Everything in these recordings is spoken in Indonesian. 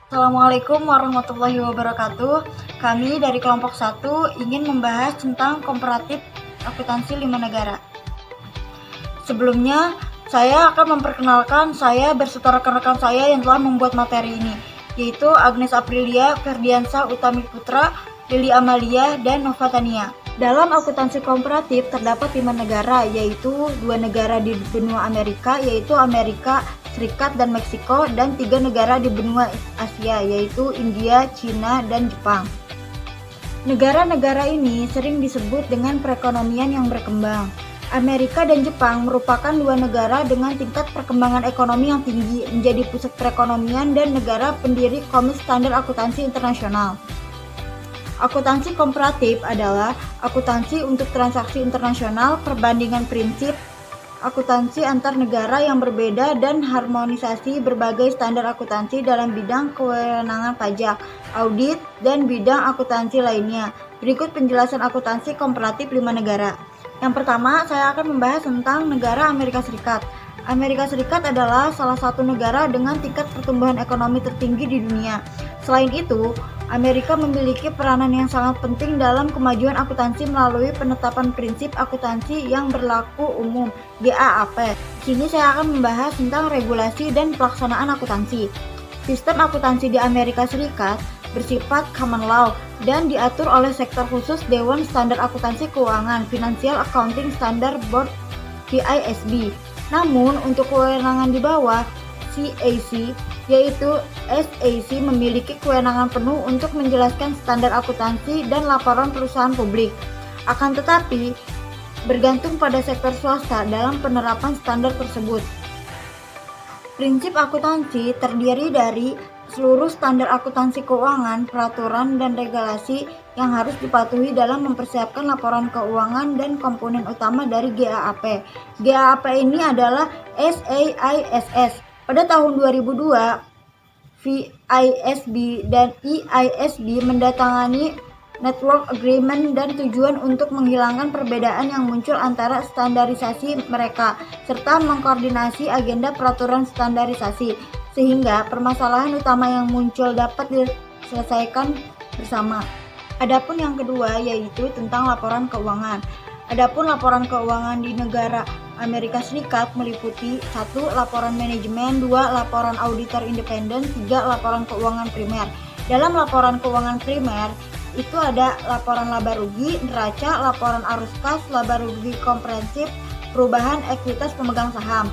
Assalamualaikum warahmatullahi wabarakatuh. Kami dari kelompok 1 ingin membahas tentang komparatif akuntansi 5 negara. Sebelumnya, saya akan memperkenalkan saya beserta rekan-rekan saya yang telah membuat materi ini, yaitu Agnes Aprilia, Ferdiansa Utami Putra, Lili Amalia, dan Nova Tania. Dalam akuntansi komparatif terdapat 5 negara, yaitu 2 negara di benua Amerika, yaitu Amerika Serikat dan Meksiko, dan 3 negara di benua Asia, yaitu India, Cina, dan Jepang. Negara-negara ini sering disebut dengan perekonomian yang berkembang. Amerika dan Jepang merupakan 2 negara dengan tingkat perkembangan ekonomi yang tinggi, menjadi pusat perekonomian dan negara pendiri Komite Standar Akuntansi Internasional. Akuntansi komparatif adalah akuntansi untuk transaksi internasional, perbandingan prinsip, akuntansi antar negara yang berbeda, dan harmonisasi berbagai standar akuntansi dalam bidang kewenangan pajak, audit, dan bidang akuntansi lainnya. Berikut penjelasan akuntansi komparatif 5 negara. Yang pertama, saya akan membahas tentang negara Amerika Serikat. Amerika Serikat adalah salah satu negara dengan tingkat pertumbuhan ekonomi tertinggi di dunia. Selain itu, Amerika memiliki peranan yang sangat penting dalam kemajuan akuntansi melalui penetapan prinsip akuntansi yang berlaku umum (GAAP). Sini saya akan membahas tentang regulasi dan pelaksanaan akuntansi. Sistem akuntansi di Amerika Serikat bersifat common law dan diatur oleh sektor khusus Dewan Standar Akuntansi Keuangan (Financial Accounting Standard Board, FISB). Namun, untuk kewenangan di bawah CAC, yaitu SAC memiliki kewenangan penuh untuk menjelaskan standar akuntansi dan laporan perusahaan publik. Akan tetapi, bergantung pada sektor swasta dalam penerapan standar tersebut. Prinsip akuntansi terdiri dari seluruh standar akuntansi keuangan, peraturan, dan regulasi yang harus dipatuhi dalam mempersiapkan laporan keuangan dan komponen utama dari GAAP. GAAP ini adalah SAISS. Pada tahun 2002, FISB dan EISB mendatangani Network Agreement dan tujuan untuk menghilangkan perbedaan yang muncul antara standarisasi mereka, serta mengkoordinasi agenda peraturan standarisasi, sehingga permasalahan utama yang muncul dapat diselesaikan bersama. Adapun yang kedua yaitu tentang laporan keuangan. Adapun laporan keuangan di negara Amerika Serikat meliputi 1. Laporan manajemen, 2. Laporan auditor independen, 3. Laporan keuangan primer. Dalam laporan keuangan primer itu ada laporan laba rugi, neraca, laporan arus kas, laba rugi komprehensif, perubahan ekuitas pemegang saham.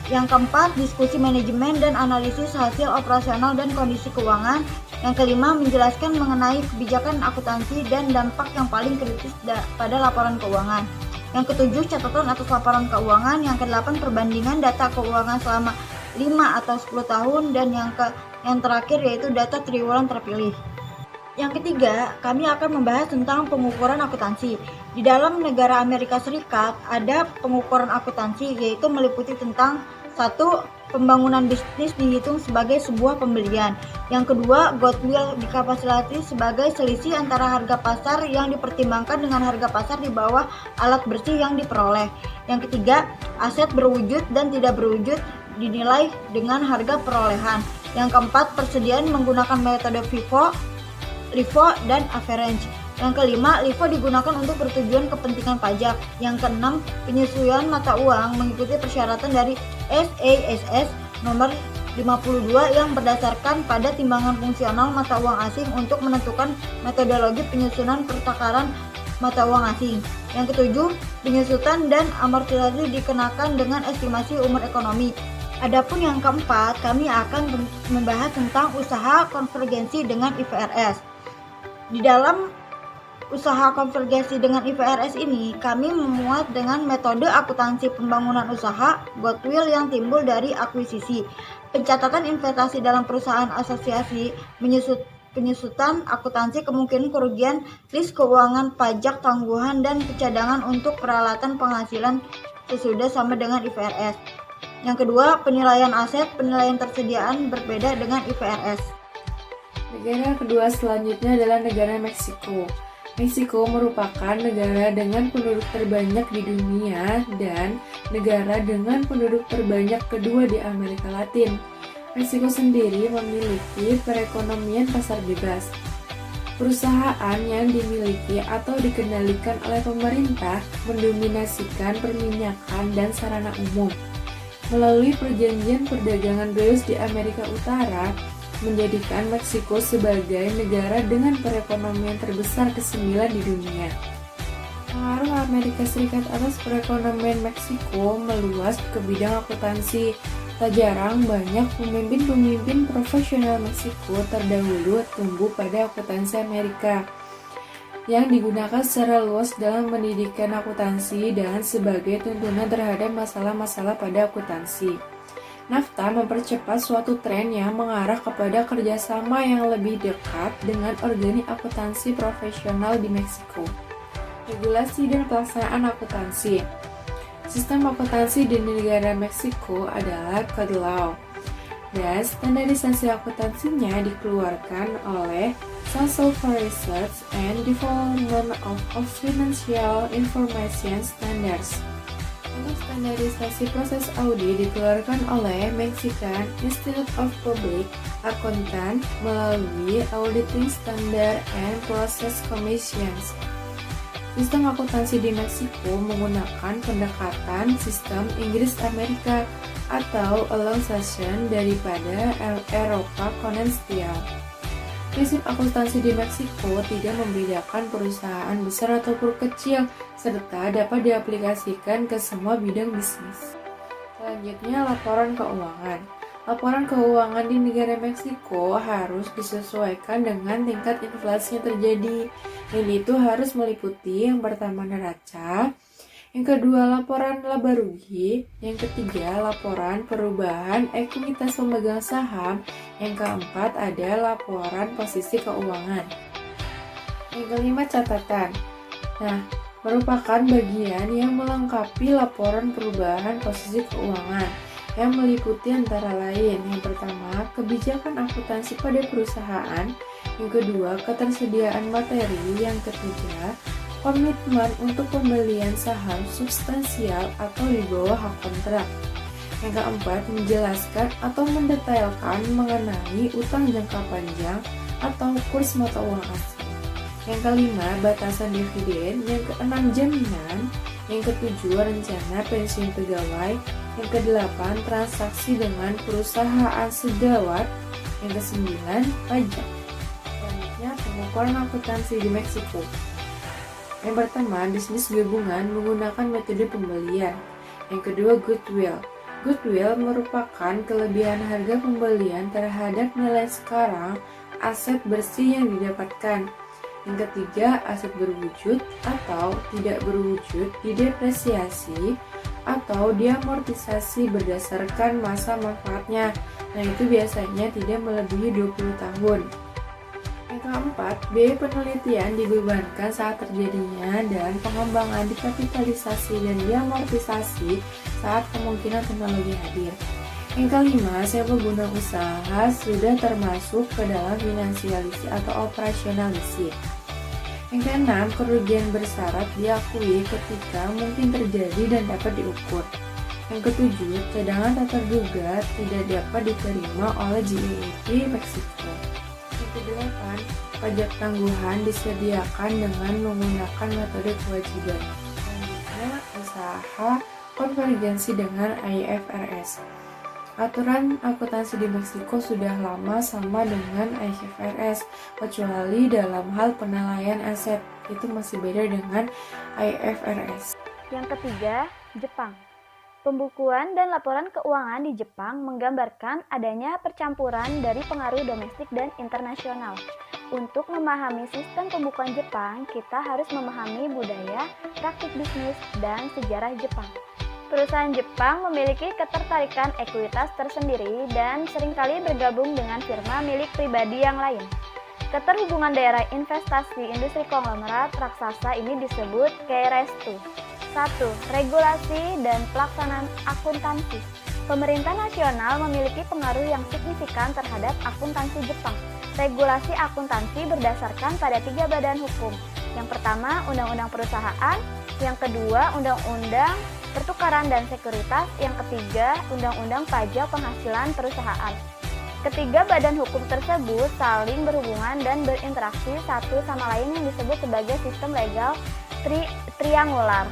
Yang keempat, diskusi manajemen dan analisis hasil operasional dan kondisi keuangan. Yang kelima, menjelaskan mengenai kebijakan akuntansi dan dampak yang paling kritis pada laporan keuangan. Yang ketujuh, catatan atas laporan keuangan. Yang kedelapan, perbandingan data keuangan selama 5 atau 10 tahun. Dan yang terakhir yaitu data triwulan terpilih. Yang ketiga, kami akan membahas tentang pengukuran akuntansi. Di dalam negara Amerika Serikat ada pengukuran akuntansi, yaitu meliputi tentang 1. Pembangunan bisnis dihitung sebagai sebuah pembelian. Yang kedua, goodwill dikapasilasi sebagai selisih antara harga pasar yang dipertimbangkan dengan harga pasar di bawah alat bersih yang diperoleh. Yang ketiga, aset berwujud dan tidak berwujud dinilai dengan harga perolehan. Yang keempat, persediaan menggunakan metode FIFO, LIFO, dan average. Yang kelima, LIFO digunakan untuk bertujuan kepentingan pajak. Yang keenam, penyesuaian mata uang mengikuti persyaratan dari SASS nomor 52 yang berdasarkan pada timbangan fungsional mata uang asing untuk menentukan metodologi penyusunan pertakaran mata uang asing. Yang ketujuh, penyusutan dan amortisasi dikenakan dengan estimasi umur ekonomi. Adapun yang keempat, kami akan membahas tentang usaha konvergensi dengan IFRS. Di dalam usaha konvergensi dengan IFRS ini, kami memuat dengan metode akuntansi pembangunan usaha, goodwill yang timbul dari akuisisi, pencatatan investasi dalam perusahaan asosiasi, penyusutan akuntansi kemungkinan kerugian, list keuangan, pajak, tangguhan, dan cadangan untuk peralatan penghasilan sesudah sama dengan IFRS. Yang kedua, penilaian aset, penilaian tersediaan berbeda dengan IFRS. Negara kedua selanjutnya adalah negara Meksiko. Meksiko merupakan negara dengan penduduk terbanyak di dunia dan negara dengan penduduk terbanyak kedua di Amerika Latin. Meksiko sendiri memiliki perekonomian pasar bebas. Perusahaan yang dimiliki atau dikendalikan oleh pemerintah mendominasikan perminyakan dan sarana umum. Melalui perjanjian perdagangan bebas di Amerika Utara, menjadikan Meksiko sebagai negara dengan perekonomian terbesar ke-9 di dunia. Pengaruh Amerika Serikat atas perekonomian Meksiko meluas ke bidang akuntansi. Tak jarang banyak pemimpin-pemimpin profesional Meksiko terdahulu tumbuh pada akuntansi Amerika, yang digunakan secara luas dalam pendidikan akuntansi dan sebagai tuntunan terhadap masalah-masalah pada akuntansi. NAFTA mempercepat suatu tren yang mengarah kepada kerjasama yang lebih dekat dengan organik akuntansi profesional di Meksiko. Regulasi dan pelaksanaan akuntansi. Sistem akuntansi di negara Meksiko adalah Code Law, dan standarisasi akuntansinya dikeluarkan oleh Council for Research and Development of Financial Information Standards. Untuk standarisasi proses audit dikeluarkan oleh Mexican Institute of Public Accountant melalui Auditing Standard and Process Commissions. Sistem akuntansi di Meksiko menggunakan pendekatan sistem Inggris-Amerika atau Anglo-Saxon daripada Eropa konvensional. Prinsip akuntansi di Meksiko tidak membedakan perusahaan besar ataupun kecil, serta dapat diaplikasikan ke semua bidang bisnis. Selanjutnya, laporan keuangan. Laporan keuangan di negara Meksiko harus disesuaikan dengan tingkat inflasi yang terjadi. Ini itu harus meliputi yang pertama neraca, yang kedua laporan laba rugi, yang ketiga laporan perubahan ekuitas pemegang saham, yang keempat ada laporan posisi keuangan. Yang kelima catatan. Merupakan bagian yang melengkapi laporan perubahan posisi keuangan, yang meliputi antara lain yang pertama, kebijakan akuntansi pada perusahaan, yang kedua, ketersediaan materi, yang ketiga, komitmen untuk pembelian saham substansial atau di bawah hak kontrak, yang keempat, menjelaskan atau mendetailkan mengenai utang jangka panjang atau kurs mata uang asing, yang kelima, batasan dividen, yang keenam, jaminan, yang ketujuh, rencana pensiun pegawai, yang kedelapan, transaksi dengan perusahaan segawat, yang kesembilan, pajak. Selanjutnya, pengukuran akuntansi di Meksiko. Yang pertama, bisnis gabungan menggunakan metode pembelian. Yang kedua, goodwill. Goodwill merupakan kelebihan harga pembelian terhadap nilai sekarang aset bersih yang didapatkan. Yang ketiga, aset berwujud atau tidak berwujud didepresiasi atau diamortisasi berdasarkan masa manfaatnya. Itu biasanya tidak melebihi 20 tahun. Yang keempat, biaya penelitian dibebankan saat terjadinya dan pengembangan dikapitalisasi dan diamortisasi saat kemungkinan teknologi hadir. Yang kelima, sewa guna usaha sudah termasuk ke dalam finansialisasi atau operasionalisasi. Yang keenam, kerugian bersyarat diakui ketika mungkin terjadi dan dapat diukur. Yang ketujuh, cadangan tak terduga tidak dapat diterima oleh GIEP Meksiko. Yang kedelapan, pajak tangguhan disediakan dengan menggunakan metode kewajiban. Selanjutnya, usaha konvergensi dengan IFRS. Aturan akuntansi di Meksiko sudah lama sama dengan IFRS, kecuali dalam hal penilaian aset, itu masih beda dengan IFRS. Yang ketiga, Jepang. Pembukuan dan laporan keuangan di Jepang menggambarkan adanya percampuran dari pengaruh domestik dan internasional. Untuk memahami sistem pembukuan Jepang, kita harus memahami budaya, praktik bisnis, dan sejarah Jepang. Perusahaan Jepang memiliki ketertarikan ekuitas tersendiri dan seringkali bergabung dengan firma milik pribadi yang lain. Keterhubungan daerah investasi industri konglomerat raksasa ini disebut Keiretsu. 1. Regulasi dan pelaksanaan akuntansi. Pemerintah nasional memiliki pengaruh yang signifikan terhadap akuntansi Jepang. Regulasi akuntansi berdasarkan pada 3 badan hukum. Yang pertama, Undang-Undang Perusahaan. Yang kedua, Undang-Undang Pertukaran dan Sekuritas. Yang ketiga, Undang-Undang Pajak Penghasilan Perusahaan. Ketiga badan hukum tersebut saling berhubungan dan berinteraksi satu sama lain yang disebut sebagai sistem legal triangular.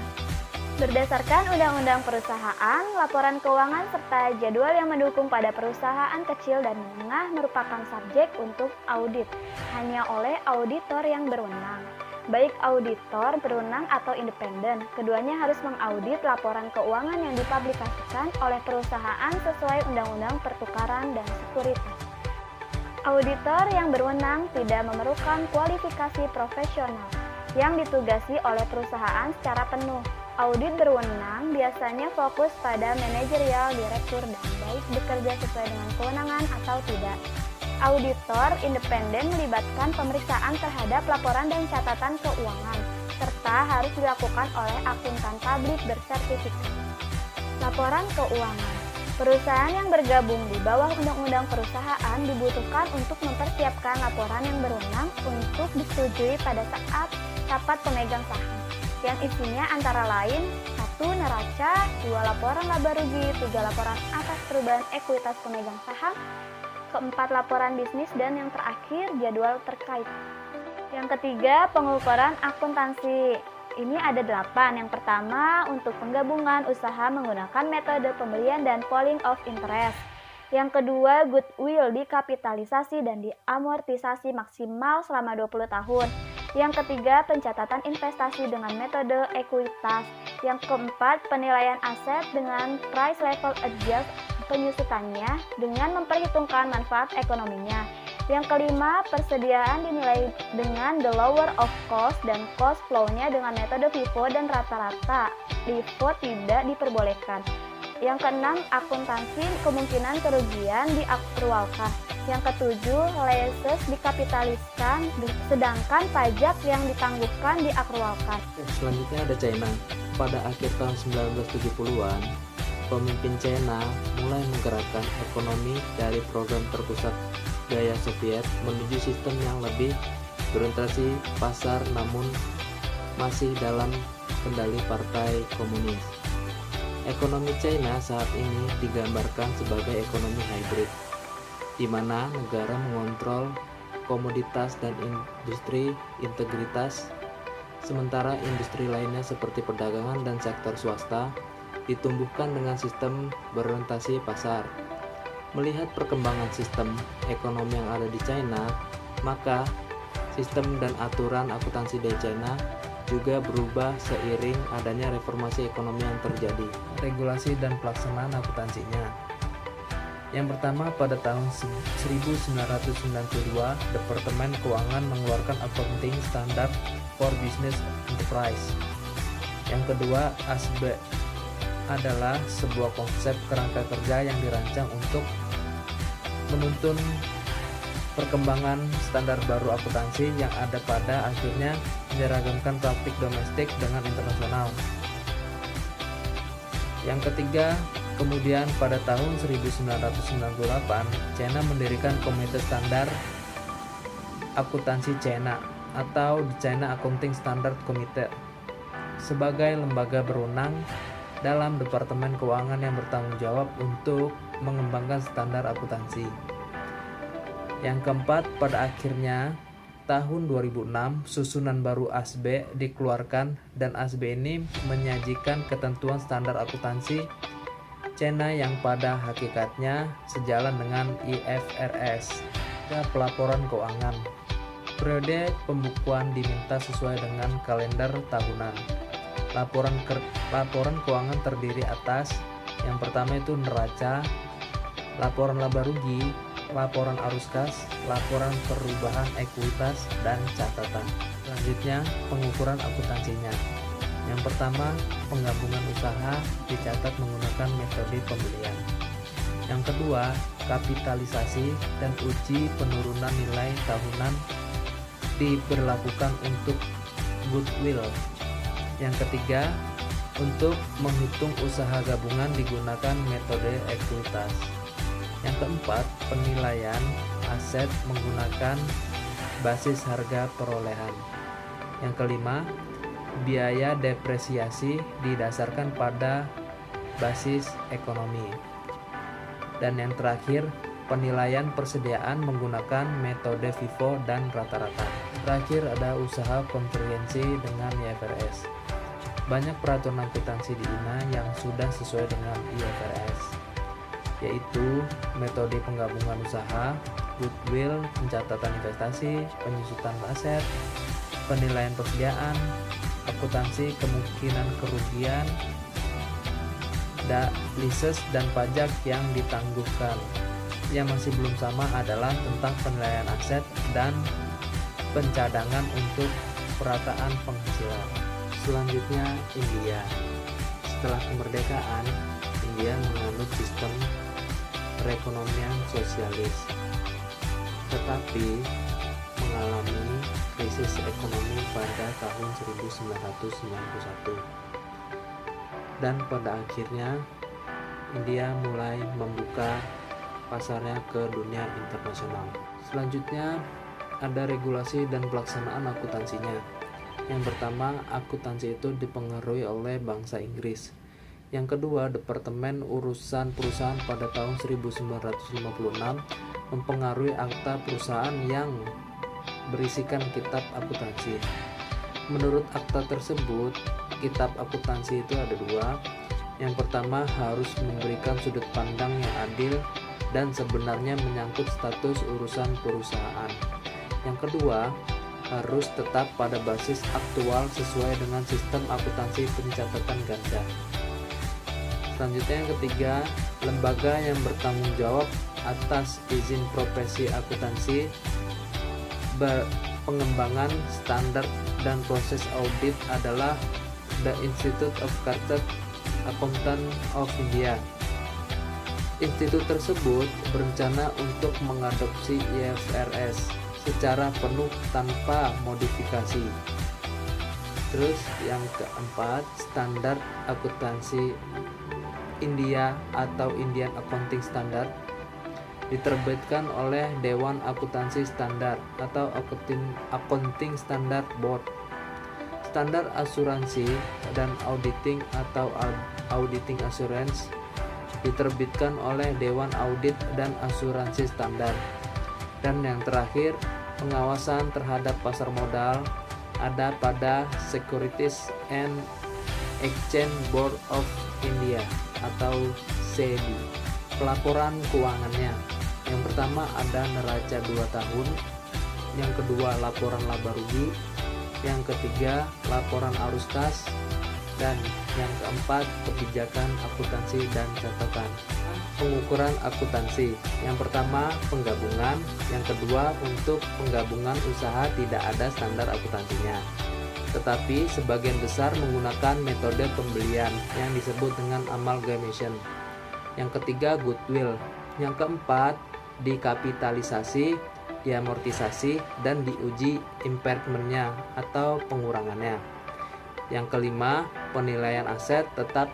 Berdasarkan Undang-Undang Perusahaan, laporan keuangan serta jadwal yang mendukung pada perusahaan kecil dan menengah merupakan subjek untuk audit hanya oleh auditor yang berwenang. Baik auditor berwenang atau independen, keduanya harus mengaudit laporan keuangan yang dipublikasikan oleh perusahaan sesuai Undang-Undang Pertukaran dan Sekuritas. Auditor yang berwenang tidak memerlukan kualifikasi profesional yang ditugasi oleh perusahaan secara penuh. Audit berwenang biasanya fokus pada manajerial direktur dan baik bekerja sesuai dengan kewenangan atau tidak. Auditor independen melibatkan pemeriksaan terhadap laporan dan catatan keuangan, serta harus dilakukan oleh akuntan publik bersertifikat. Laporan keuangan. Perusahaan yang bergabung di bawah Undang-Undang Perusahaan dibutuhkan untuk mempersiapkan laporan yang berwenang untuk disetujui pada saat rapat pemegang saham, yang isinya antara lain 1. Neraca, 2. Laporan laba rugi, 3. Laporan atas perubahan ekuitas pemegang saham, 4. Laporan bisnis, dan yang terakhir jadwal terkait. Yang ketiga, pengukuran akuntansi. Ini ada 8. Yang pertama, untuk penggabungan usaha menggunakan metode pembelian dan pooling of interest. Yang kedua, goodwill dikapitalisasi dan diamortisasi maksimal selama 20 tahun. Yang ketiga, pencatatan investasi dengan metode ekuitas. Yang keempat, penilaian aset dengan price level adjust penyusutannya dengan memperhitungkan manfaat ekonominya. Yang kelima, persediaan dinilai dengan the lower of cost dan cost flow-nya dengan metode FIFO dan rata-rata. LIFO tidak diperbolehkan. Yang keenam, akuntansi kemungkinan kerugian diaktualkan. Yang ketujuh, leases dikapitaliskan, sedangkan pajak yang ditangguhkan diaktualkan. Selanjutnya ada China. Pada akhir tahun 1970-an, pemimpin China mulai menggerakkan ekonomi dari program terpusat gaya Soviet menuju sistem yang lebih berorientasi pasar namun masih dalam kendali Partai Komunis. Ekonomi China saat ini digambarkan sebagai ekonomi hybrid, di mana negara mengontrol komoditas dan industri integritas, sementara industri lainnya seperti perdagangan dan sektor swasta ditumbuhkan dengan sistem berorientasi pasar. Melihat perkembangan sistem ekonomi yang ada di China, maka sistem dan aturan akuntansi di China juga berubah seiring adanya reformasi ekonomi yang terjadi. Regulasi dan pelaksanaan akuntansinya. Yang pertama, pada tahun 1992, Departemen Keuangan mengeluarkan Accounting Standard for Business Enterprise. Yang kedua, ASBE adalah sebuah konsep kerangka kerja yang dirancang untuk menuntun perkembangan standar baru akuntansi yang ada pada akhirnya menyeragamkan praktik domestik dengan internasional. Yang ketiga, kemudian pada tahun 1998, China mendirikan Komite Standar Akuntansi China atau China Accounting Standard Committee sebagai lembaga berwenang dalam Departemen Keuangan yang bertanggung jawab untuk mengembangkan standar akuntansi. Yang keempat, pada akhirnya tahun 2006 susunan baru ASBE dikeluarkan dan ASBE ini menyajikan ketentuan standar akuntansi China yang pada hakikatnya sejalan dengan IFRS dan pelaporan keuangan. Periode pembukuan diminta sesuai dengan kalender tahunan. Laporan keuangan terdiri atas yang pertama itu neraca, laporan laba rugi, laporan arus kas, laporan perubahan ekuitas, dan catatan. Selanjutnya, pengukuran akuntansinya. Yang pertama, penggabungan usaha dicatat menggunakan metode pembelian. Yang kedua, kapitalisasi dan uji penurunan nilai tahunan diberlakukan untuk goodwill. Yang ketiga, untuk menghitung usaha gabungan digunakan metode ekuitas. Yang keempat, penilaian aset menggunakan basis harga perolehan. Yang kelima, biaya depresiasi didasarkan pada basis ekonomi. Dan yang terakhir, penilaian persediaan menggunakan metode FIFO dan rata-rata. Terakhir ada usaha konvergensi dengan IFRS. Banyak peraturan akuntansi di INA yang sudah sesuai dengan IFRS, yaitu metode penggabungan usaha, goodwill, pencatatan investasi, penyusutan aset, penilaian persediaan, akuntansi kemungkinan kerugian, leases dan pajak yang ditangguhkan. Yang masih belum sama adalah tentang penilaian aset dan pencadangan untuk perataan penghasilan. Selanjutnya, India. Setelah kemerdekaan, India menganut sistem perekonomian sosialis, tetapi mengalami krisis ekonomi pada tahun 1991. Dan pada akhirnya India mulai membuka pasarnya ke dunia internasional. Selanjutnya ada regulasi dan pelaksanaan akuntansinya. Yang pertama, akuntansi itu dipengaruhi oleh bangsa Inggris. Yang kedua, Departemen Urusan Perusahaan pada tahun 1956 mempengaruhi akta perusahaan yang berisikan kitab akuntansi. Menurut akta tersebut, kitab akuntansi itu ada dua. Yang pertama, harus memberikan sudut pandang yang adil dan sebenarnya menyangkut status urusan perusahaan. Yang kedua, harus tetap pada basis aktual sesuai dengan sistem akuntansi pencatatan ganda. Selanjutnya yang ketiga, lembaga yang bertanggung jawab atas izin profesi akuntansi, pengembangan standar dan proses audit adalah The Institute of Chartered Accountants of India. Institut tersebut berencana untuk mengadopsi IFRS secara penuh tanpa modifikasi. Terus yang keempat, standar akuntansi India atau Indian Accounting Standard diterbitkan oleh Dewan Akuntansi Standar atau Accounting Standard Board. Standar asuransi dan auditing atau Auditing Assurance diterbitkan oleh Dewan Audit dan Asuransi Standar. Dan yang terakhir, pengawasan terhadap pasar modal ada pada Securities and Exchange Board of India atau SEBI. Pelaporan keuangannya, yang pertama ada neraca 2 tahun, yang kedua laporan laba rugi, yang ketiga laporan arus kas, dan yang keempat kebijakan akuntansi dan catatan. Pengukuran akuntansi, yang pertama penggabungan, yang kedua untuk penggabungan usaha tidak ada standar akuntansinya, tetapi sebagian besar menggunakan metode pembelian yang disebut dengan amalgamation. Yang ketiga goodwill, yang keempat dikapitalisasi, diamortisasi, dan diuji impairment-nya atau pengurangannya. Yang kelima, penilaian aset tetap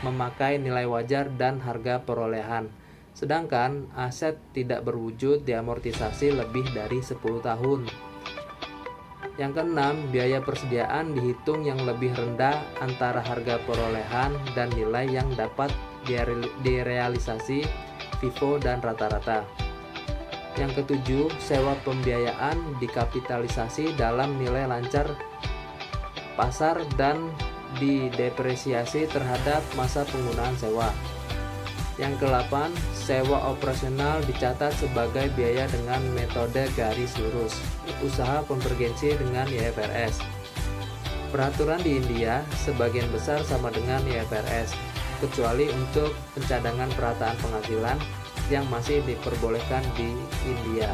memakai nilai wajar dan harga perolehan, sedangkan aset tidak berwujud diamortisasi lebih dari 10 tahun. Yang keenam, biaya persediaan dihitung yang lebih rendah antara harga perolehan dan nilai yang dapat direalisasi FIFO dan rata-rata. Yang ketujuh, sewa pembiayaan dikapitalisasi dalam nilai lancar pasar dan didepresiasi terhadap masa penggunaan sewa. Yang ke-8, sewa operasional dicatat sebagai biaya dengan metode garis lurus. Usaha konvergensi dengan IFRS. Peraturan di India sebagian besar sama dengan IFRS, kecuali untuk pencadangan perataan penghasilan yang masih diperbolehkan di India.